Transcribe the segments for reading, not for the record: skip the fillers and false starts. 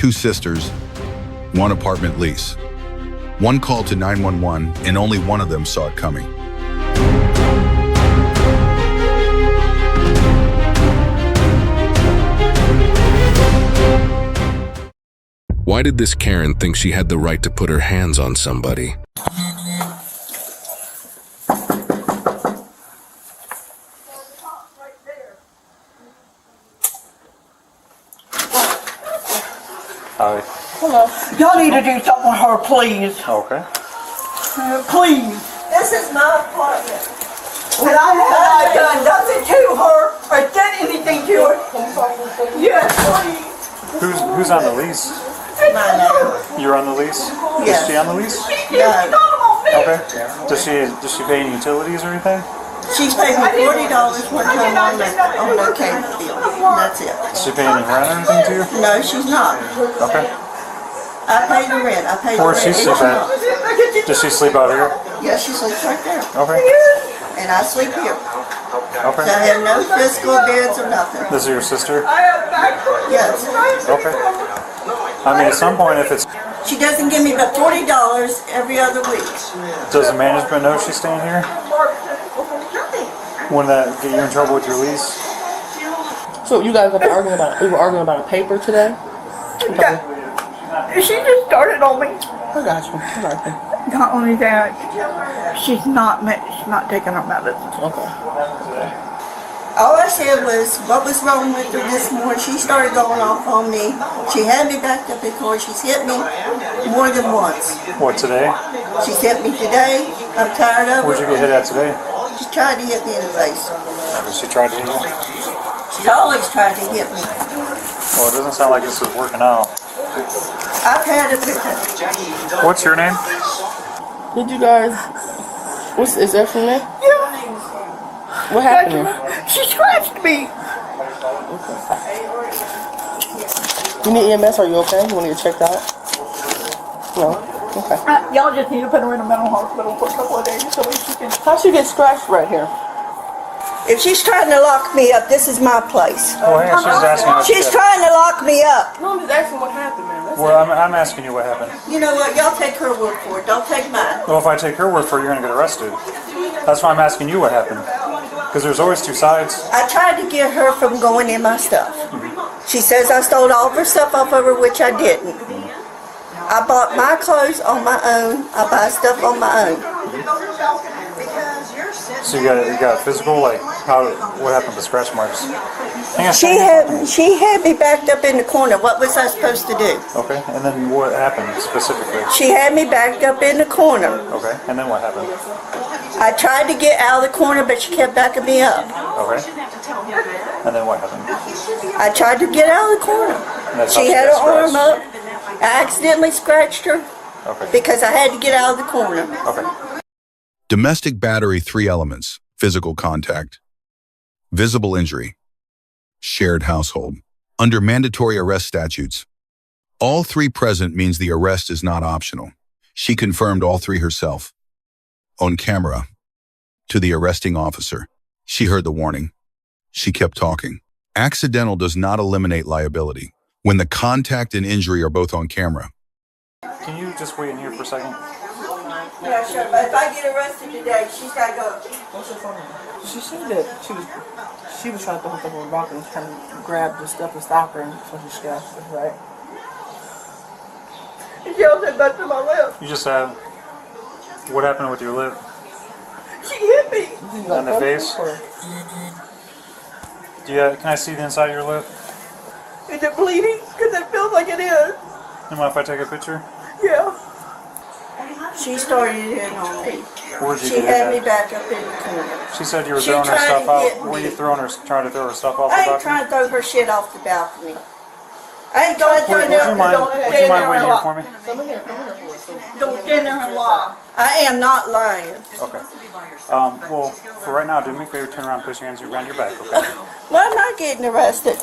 2 sisters, 1 apartment lease. 1 call to 911, and only one of them saw it coming. Why did this Karen think she had the right to put her hands on somebody? Hi. Hello. Y'all need to do something with her, please. Okay. Please. This is my apartment. And I have done nothing to her or done anything to her. Yes, please. Who's on the lease? You're on the lease? Yes. Is she on the lease? No. Okay. Does she pay any utilities or anything? She's paid me $40 one time on the cable bill. That's it. Does she pay any rent or anything to you? No, she's not. Okay. I pay the rent. I pay the Where's rent. she sleep at? Does she sleep out here? Yeah, she sleeps right there. Okay. And I sleep here. Okay. So I have no physical beds or nothing. This is your sister? Yes. Okay. I mean, at some point, if it's... She doesn't give me but $40 every other week. Does the management know she's staying here? Wouldn't that get you in trouble with your lease? So you guys were arguing about a paper today? Okay. She just started on me. I got you. Not only that, she's not taking her medicine. Okay. All I said was, what was wrong with her this morning? She started going off on me. She had me backed up because she's hit me more than once. What, today? She's hit me today. I'm tired of Where'd you get hit at today? She tried to hit me in the face. She tried to hit you? She's always tried to hit me. Well, it doesn't sound like this is working out. I've had it with her. What's your name? Did you guys? Is that from there? Yeah. What happened? She scratched me. You need EMS? Are you okay? You want to get checked out? No. Okay. Y'all just need to put her in a mental hospital for a couple of days so she can. How'd she get scratched right here? If she's trying to lock me up, this is my place. Well, hang on, she's asking how She's trying to lock me up. No, I'm just asking what happened, man. Well, I'm asking you what happened. You know what? Y'all take her word for it. Don't take mine. Well, if I take her word for it, you're going to get arrested. That's why I'm asking you what happened. Because there's always two sides. I tried to get her from going in my stuff. She says I stole all of her stuff off of her, which I didn't. I bought my clothes on my own. I buy stuff on my own. So you got physical, like what happened with scratch marks? Hang on, She had me backed up in the corner. What was I supposed to do? Okay, and then what happened specifically? She had me backed up in the corner. Okay, and then what happened? I tried to get out of the corner, but she kept backing me up. Okay, and then what happened? I tried to get out of the corner. That's She how had got her arm scratched. up. I accidentally scratched her Okay. because I had to get out of the corner. Okay. Domestic battery, 3 elements: physical contact, visible injury, shared household. Under mandatory arrest statutes, all 3 present means the arrest is not optional. She confirmed all 3 herself. On camera, to the arresting officer. She heard the warning. She kept talking. Accidental does not eliminate liability when the contact and injury are both on camera. Can you just wait in here for a second? Yeah, sure. But if I get arrested today, she's got to go. What's your phone number? She said that she was trying to hook up with a rock and was trying to grab the stuff and stop her, and so she scratched her, right? She yelled at back to my lip. You just have. What happened with your lip? She hit me. On the face? Can I see the inside of your lip? Is it bleeding? Because it feels like it is. You mind if I take a picture? Yeah. She started in on me. Where'd you She get had that? me back up in the corner. She said you were She throwing her tried stuff to hit out. Were me. you trying to throw her stuff off the I ain't balcony? trying to throw her shit off the balcony. I ain't going to throw Would you mind waiting here for me? Don't stand there and lie. I am not lying. Okay. Well, for right now, do me a favor, turn around, put your hands around your back, okay? Why am I getting arrested?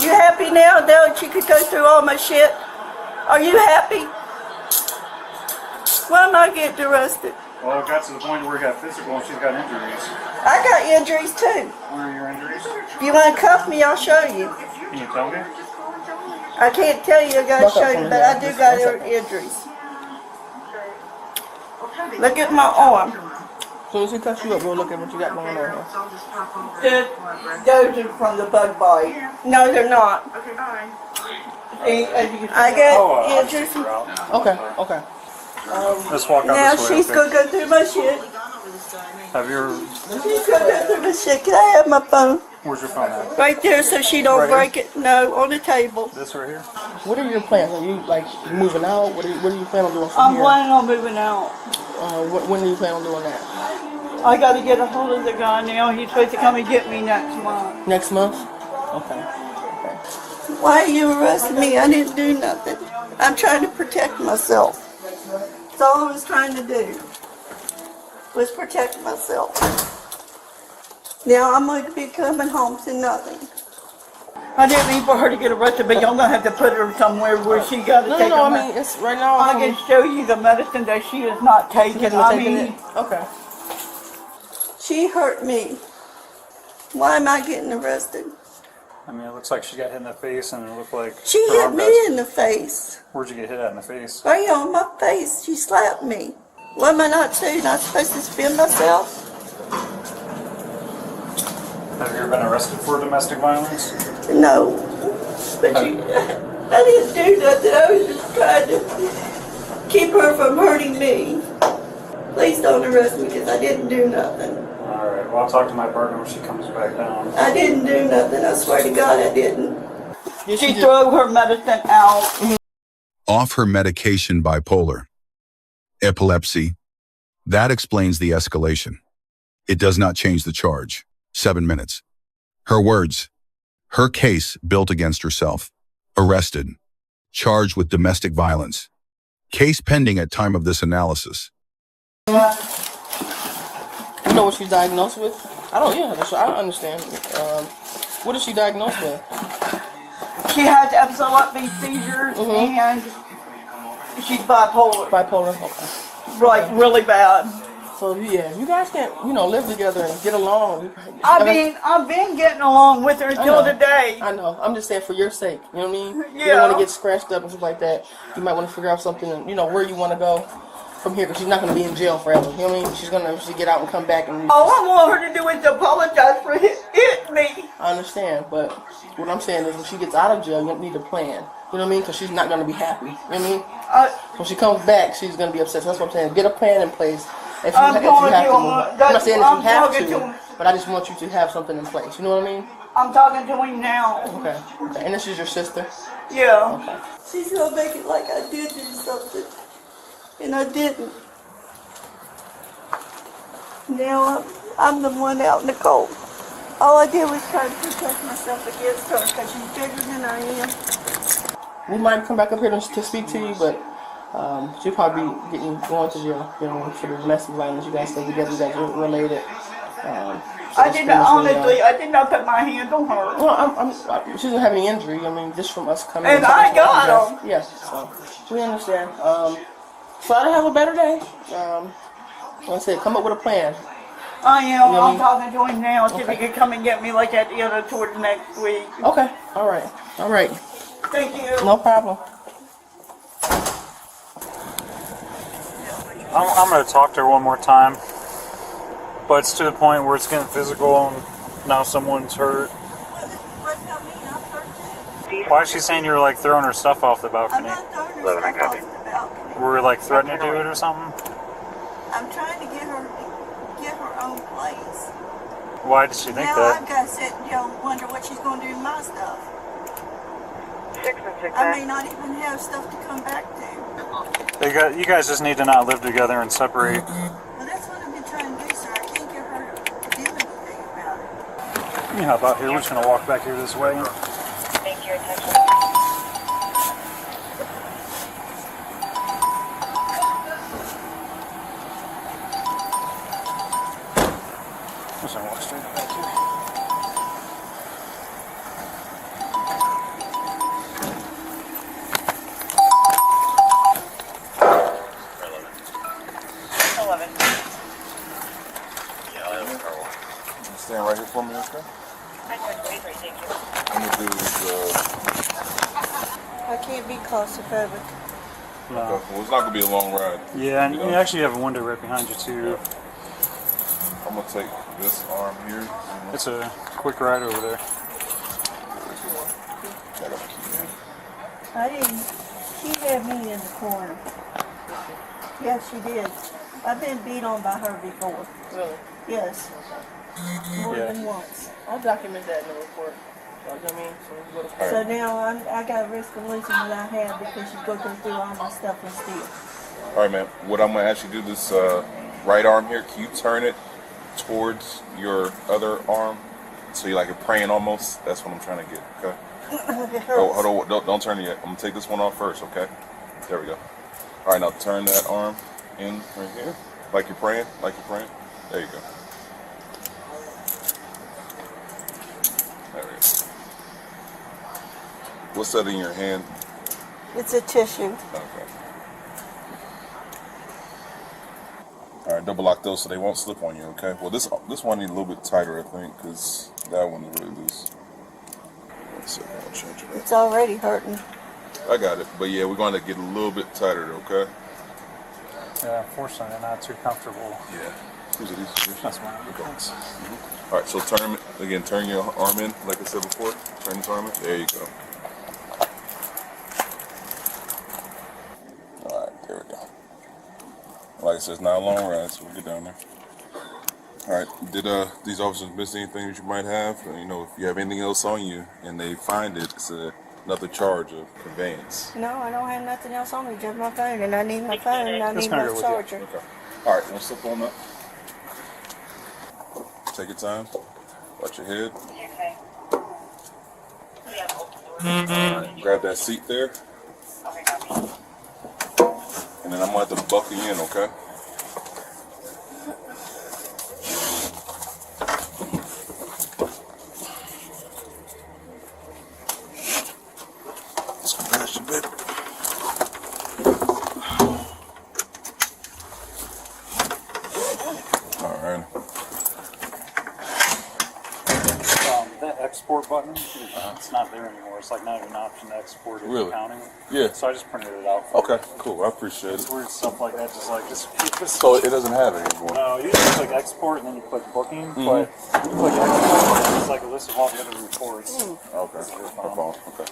You happy now that you could go through all my shit? Are you happy? Why am I getting arrested? Well, it got to the point where we got physical and she's got injuries. I got injuries too. Where are your injuries? If you want to cuff me, I'll show you. Can you tell me? I can't tell you, I gotta show you, but I do got her injuries. Look at my arm. As soon as he cuts you up, we'll look at what you got going on here. Those are from the bug bite. No, they're not. Okay, bye. See, as you can, I got injuries. Okay. Let's walk out Now this way. she's gonna go through my shit. Have your, She's gonna go through my shit. Can I have my phone? where's your phone at? Right there so she don't break it. No, on the table. This right here? What are your plans? Are you like moving out? What do you plan on doing from I'm here? planning on moving out. When do you plan on doing that? I gotta get a hold of the guy now. He's supposed to come and get me next month. Next month? Okay. Why are you arresting me? I didn't do nothing. I'm trying to protect myself. That's all I was trying to do. Was protect myself. Now I'm going to be coming home to nothing. I didn't mean for her to get arrested, but y'all gonna have to put her somewhere where she got to take her. I mean, it's right now. I can show you the medicine that she is not taking. Okay. She hurt me. Why am I getting arrested? I mean, it looks like she got hit in the face, and it looked like She her hit arm me got- in the face. Where'd you get hit at in the face? Right on my face. She slapped me. What am I not to? Not supposed to defend myself? Have you ever been arrested for domestic violence? No. But I didn't do nothing. I was just trying to keep her from hurting me. Please don't arrest me because I didn't do nothing. Alright, well, I'll talk to my partner when she comes back down. I didn't do nothing. I swear to God I didn't. She threw her medicine out. Off her medication bipolar. Epilepsy. That explains the escalation. It does not change the charge. 7 minutes. Her words. Her case built against herself. Arrested. Charged with domestic violence. Case pending at time of this analysis. You know what she's diagnosed with? I understand. What is she diagnosed with? She has epilepsy seizures and she's bipolar. Bipolar? Okay. Right, really bad. So yeah, you guys can't, live together and get along. I've been getting along with her until today. I know. I'm just saying for your sake. You know what I mean? Yeah. You don't want to get scratched up and stuff like that. You might want to figure out something, where you want to go from here, because she's not going to be in jail forever. You know what I mean? She's going to eventually get out and come back and... All I want her to do is apologize for hitting me. I understand, but what I'm saying is when she gets out of jail, you need a plan. You know what I mean? Because she's not going to be happy. You know what I mean? When she comes back, she's going to be upset. So that's what I'm saying. Get a plan in place. If you have to move. I'm not saying if you have to, but I just want you to have something in place. You know what I mean? I'm talking to him now. Okay. And this is your sister? Yeah. Okay. She's gonna make it like I did do something, and I didn't. Now I'm the one out in the cold. All I did was try to protect myself against her because she's bigger than I am. We might come back up here to speak to you, but she'll probably be going to jail, for the domestic violence. You guys stay together, you guys are related. I did not put my hand on her. Well, she doesn't have any injury. I mean, just from us coming. And I got them. Yes, so we understand. Try to have a better day. Like I said, come up with a plan. I am. I'm talking to him now. See if he can come and get me like at the end towards next week. Okay. All right. Thank you. No problem. I'm going to talk to her one more time, but it's to the point where it's getting physical and now someone's hurt. Why is she saying you're like throwing her stuff off the balcony? I'm not throwing her stuff off the balcony. Were we like threatening to do it or something? I'm trying to get her own place. Why did she think now that? I've got to sit and wonder what she's going to do to my stuff. 6 and 6. I may not even have stuff to come back to. You guys just need to not live together and separate. Well, that's what I've been trying to do, sir. I can't get her to do anything about it. You know about here, we're just going to walk back here this way. Thank you, attention. Just going to walk straight back here. Stand right here for me, okay? I know, thank you. I'm gonna do can't be claustrophobic. No. Okay. Well, it's not gonna be a long ride. Yeah, and you actually have a window right behind you too. I'm gonna take this arm here. It's a quick ride over there. I got my key in. I didn't. She had me in the corner. Yes, she did. I've been beat on by her before. Really? Yes. More than once. I'll document that in the report. You know what I mean? So we go to court. So now I got a risk of losing what I have because she's going to go through all my stuff and steal. All right, man. What I'm gonna actually do this right arm here. Can you turn it towards your other arm, so you're like you're praying almost? That's what I'm trying to get. Okay. It Oh, hurts. hold on. Don't turn it yet. I'm gonna take this one off first. Okay. There we go. All right, now turn that arm in right here, like you're praying. Like you're praying. There you go. There we go. What's that in your hand? It's a tissue. Okay. All right, double lock those so they won't slip on you. Okay. Well, this one needs a little bit tighter, I think, because that one is really loose. One second, I'll change it. It's already hurting. I got it, but yeah, we're going to get a little bit tighter, okay? Yeah, unfortunately, they're not too comfortable. Yeah. Who's it? That's why I'm All right, so turn your arm in, like I said before. Turn this arm in. There you go. All right, there we go. Like I said, it's not a long ride, so we'll get down there. All right, did these officers miss anything that you might have? You know, if you have anything else on you and they find it, it's another charge of conveyance. No, I don't have nothing else on me, just my phone, and I need my phone, and I need my charger. Okay. All right, we'll slip on up. Take your time. Watch your head. Okay. All right, grab that seat there, Okay, copy. and then I'm gonna have to buckle you in, okay? Let's go past you a bit. All right. That export button, it's not there anymore. It's like not even an option to export it Really? accounting. Yeah. So I just printed it out. For Okay, cool. I appreciate It's it. weird stuff like that. Just like just keep this. So it doesn't have it anymore. No, you just click export and then you click booking, but you click export, it's like a list of all the other reports. Okay. No problem. Okay.